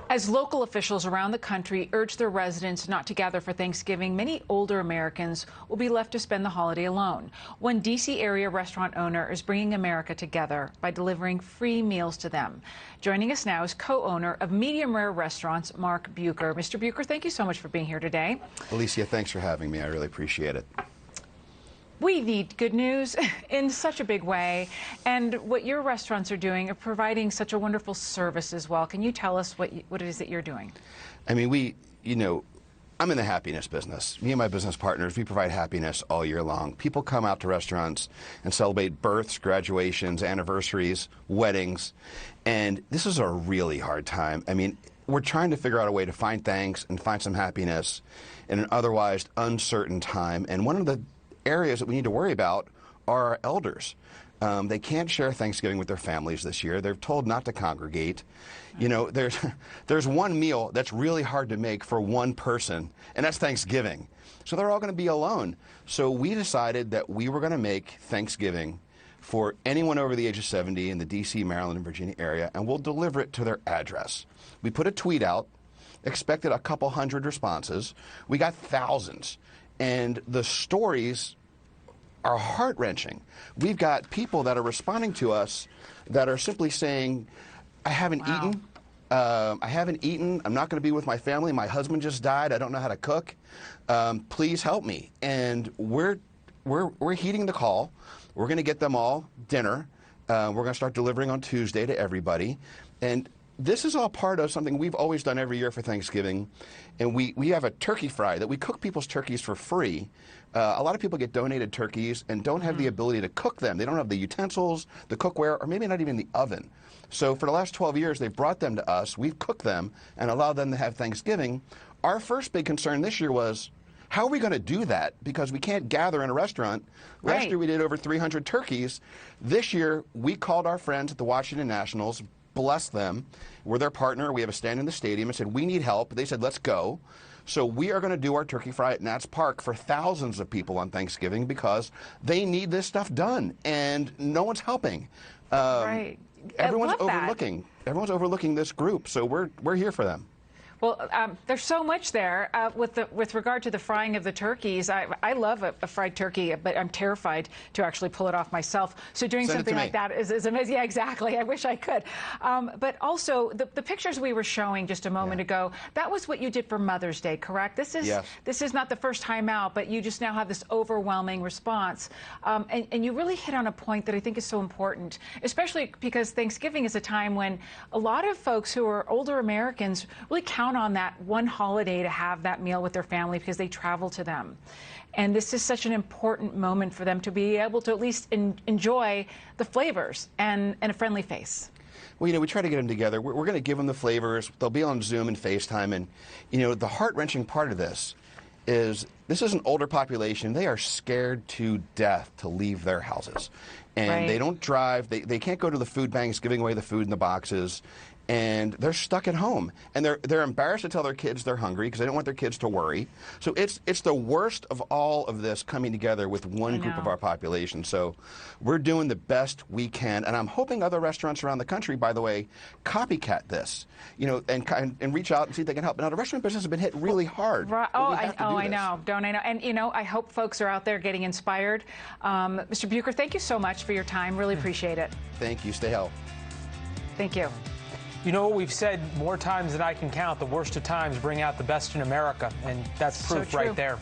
As local officials around the country urge their residents not to gather for Thanksgiving, many older Americans will be left to spend the holiday alone. One D.C. area restaurant owner is bringing America together by delivering free meals to them. Joining us now is co-owner of Medium Rare Restaurants, Mark Bucher. Mr. Bucher, thank you so much for being here today. Alicia, thanks for having me. I really appreciate it. We need good news in such a big way, and what your restaurants are doing are providing such a wonderful service as well. Can you tell us what it is that you're doing? I mean, I'm in the happiness business. Me and my business partners, we provide happiness all year long. People come out to restaurants and celebrate births, graduations, anniversaries, weddings, and this is a really hard time. I mean, we're trying to figure out a way to find thanks and find some happiness in an otherwise uncertain time, and one of the areas that we need to worry about are our elders. They can't share Thanksgiving with their families this year. They're told not to congregate. You know, there's one meal that's really hard to make for one person, and that's Thanksgiving. So they're all going to be alone. So we decided that we were going to make Thanksgiving for anyone over the age of 70 in the D.C., Maryland, and Virginia area, and we'll deliver it to their address. We put a tweet out, expected a couple hundred responses. We got thousands. And the stories are heart-wrenching. We've got people that are responding to us that are simply saying, I haven't eaten. I'm not going to be with my family. My husband just died. I don't know how to cook. Please help me. And we're heeding the call. We're going to get them all dinner. We're going to start delivering on Tuesday to everybody. And this is all part of something we've always done every year for Thanksgiving, and we have a turkey fry that we cook people's turkeys for free. A lot of people get donated turkeys and don't have the ability to cook them. They don't have the utensils, the cookware, or maybe not even the oven. So for the last 12 years, they've brought them to us. We've cooked them and allowed them to have Thanksgiving. Our first big concern this year was, how are we going to do that? Because we can't gather in a restaurant. Last year we did over 300 turkeys. This year we called our friends at the Washington Nationals, bless them. We're their partner. We have a stand in the stadium and said, we need help. They said, let's go. So we are going to do our turkey fry at Nats Park for thousands of people on Thanksgiving because they need this stuff done, and no one's helping. Right. Everyone's overlooking. Everyone's overlooking this group, so we're here for them. Well, there's so much there. With regard to the frying of the turkeys, I love a fried turkey, but I'm terrified to actually pull it off myself. So doing something like that is amazing. Yeah, exactly. I wish I could. But also, the pictures we were showing just a moment ago, that was what you did for Mother's Day, correct? This is not the first time out, but you just now have this overwhelming response. And you really hit on a point that I think is so important, especially because Thanksgiving is a time when a lot of folks who are older Americans really count on that one holiday to have that meal with their family because they travel to them. And this is such an important moment for them to be able to at least enjoy the flavors and a friendly face. Well, we try to get them together. We're going to give them the flavors. They'll be on Zoom and FaceTime. And, the heart-wrenching part of this is an older population. They are scared to death to leave their houses. And they don't drive. They can't go to the food banks giving away the food in the boxes. And they're stuck at home, and they're embarrassed to tell their kids they're hungry because they don't want their kids to worry. So it's the worst of all of this coming together with one group of our population. So we're doing the best we can, and I'm hoping other restaurants around the country, by the way, copycat this, and reach out and see if they can help. Now the restaurant business has been hit really hard. Right. I know. Don't I know? And I hope folks are out there getting inspired. Mr. Bucher, thank you so much for your time. Really appreciate it. Thank you. Stay healthy. Thank you. You know what we've said more times than I can count, the worst of times bring out the best in America, and that's proof right there.